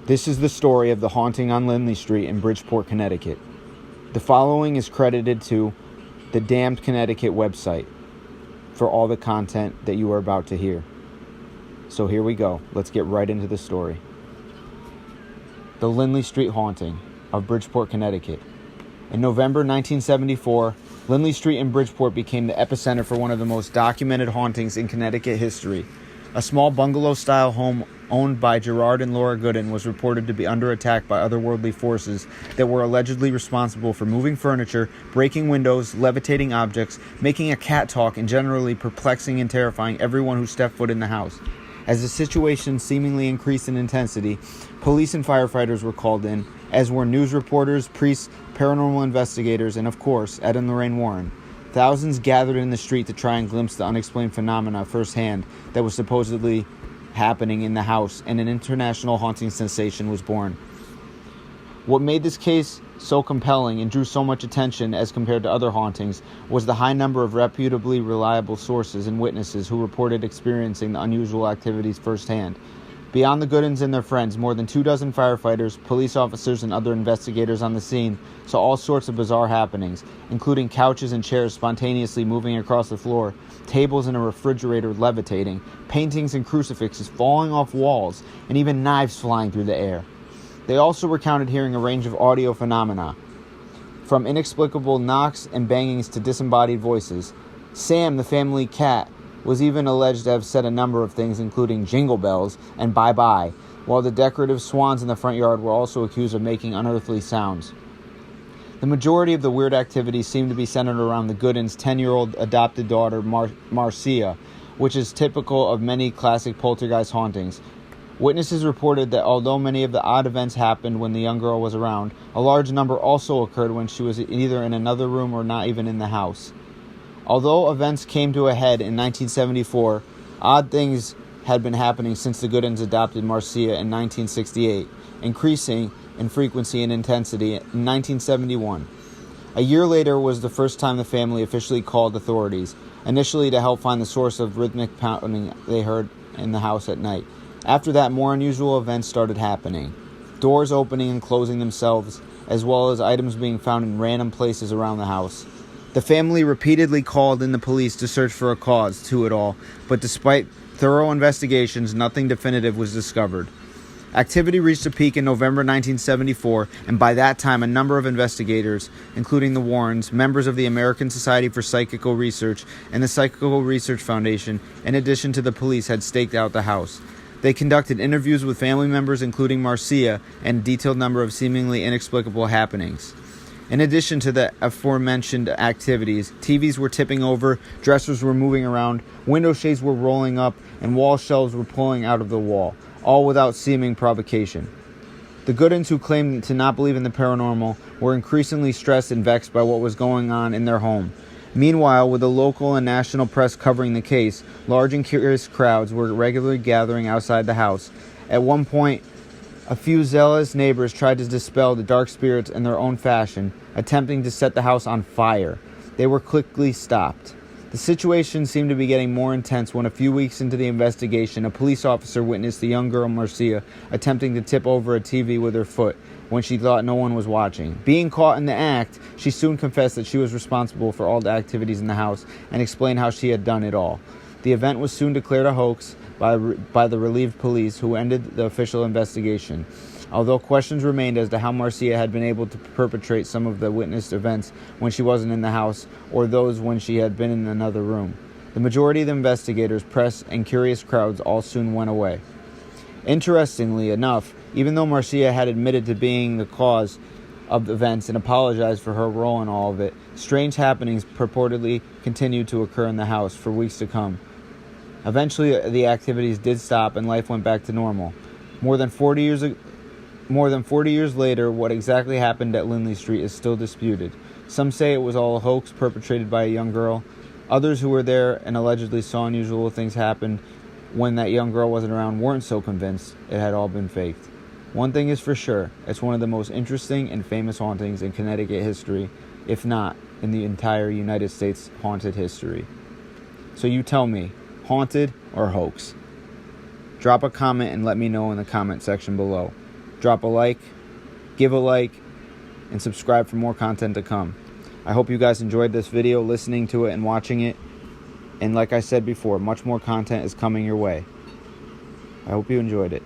This is the story of the haunting on Lindley Street in Bridgeport, Connecticut. The following is credited to the Damned Connecticut website for all the content that you are about to hear. So here we go. Let's get right into the story. The Lindley Street haunting of Bridgeport, Connecticut. In November 1974, Lindley Street in Bridgeport became the epicenter for one of the most documented hauntings in Connecticut history. A small bungalow-style home owned by Gerard and Laura Gooden was reported to be under attack by otherworldly forces that were allegedly responsible for moving furniture, breaking windows, levitating objects, making a cat talk, and generally perplexing and terrifying everyone who stepped foot in the house. As the situation seemingly increased in intensity, police and firefighters were called in, as were news reporters, priests, paranormal investigators, and of course, Ed and Lorraine Warren. Thousands gathered in the street to try and glimpse the unexplained phenomena firsthand that was supposedly happening in the house, and an international haunting sensation was born. What made this case so compelling and drew so much attention as compared to other hauntings was the high number of reputably reliable sources and witnesses who reported experiencing the unusual activities firsthand. Beyond the Goodens and their friends, more than 24 firefighters, police officers, and other investigators on the scene saw all sorts of bizarre happenings, including couches and chairs spontaneously moving across the floor, tables in a refrigerator levitating, paintings and crucifixes falling off walls, and even knives flying through the air. They also recounted hearing a range of audio phenomena, from inexplicable knocks and bangings to disembodied voices. Sam, the family cat, was even alleged to have said a number of things, including jingle bells and bye-bye, while the decorative swans in the front yard were also accused of making unearthly sounds. The majority of the weird activities seemed to be centered around the Goodens' 10-year-old adopted daughter, Marcia, which is typical of many classic poltergeist hauntings. Witnesses reported that although many of the odd events happened when the young girl was around, a large number also occurred when she was either in another room or not even in the house. Although events came to a head in 1974, odd things had been happening since the Goodens adopted Marcia in 1968, increasing in frequency and intensity in 1971. A year later was the first time the family officially called authorities, initially to help find the source of rhythmic pounding they heard in the house at night. After that, more unusual events started happening. Doors opening and closing themselves, as well as items being found in random places around the house. The family repeatedly called in the police to search for a cause to it all, but despite thorough investigations, nothing definitive was discovered. Activity reached a peak in November 1974, and by that time a number of investigators, including the Warrens, members of the American Society for Psychical Research, and the Psychical Research Foundation, in addition to the police, had staked out the house. They conducted interviews with family members, including Marcia, and a detailed number of seemingly inexplicable happenings. In addition to the aforementioned activities, TVs were tipping over, dressers were moving around, window shades were rolling up, and wall shelves were pulling out of the wall, all without seeming provocation. The Goodens, who claimed to not believe in the paranormal, were increasingly stressed and vexed by what was going on in their home. Meanwhile, with the local and national press covering the case, large and curious crowds were regularly gathering outside the house. At one point, a few zealous neighbors tried to dispel the dark spirits in their own fashion, attempting to set the house on fire. They were quickly stopped. The situation seemed to be getting more intense when a few weeks into the investigation, a police officer witnessed the young girl Marcia attempting to tip over a TV with her foot when she thought no one was watching. Being caught in the act, she soon confessed that she was responsible for all the activities in the house and explained how she had done it all. The event was soon declared a hoax by the relieved police, who ended the official investigation, although questions remained as to how Marcia had been able to perpetrate some of the witnessed events when she wasn't in the house, or those when she had been in another room. The majority of the investigators, press, and curious crowds all soon went away. Interestingly enough, even though Marcia had admitted to being the cause of the events and apologized for her role in all of it, strange happenings purportedly continued to occur in the house for weeks to come. Eventually, the activities did stop and life went back to normal. More than 40 years later, what exactly happened at Lindley Street is still disputed. Some say it was all a hoax perpetrated by a young girl. Others who were there and allegedly saw unusual things happen when that young girl wasn't around weren't so convinced it had all been faked. One thing is for sure, it's one of the most interesting and famous hauntings in Connecticut history, if not in the entire United States haunted history. So you tell me, haunted or hoax? Drop a comment and let me know in the comment section below. drop a like, give a like, and subscribe for more content to come. I hope you guys enjoyed this video, listening to it and watching it. And like I said before, much more content is coming your way. I hope you enjoyed it.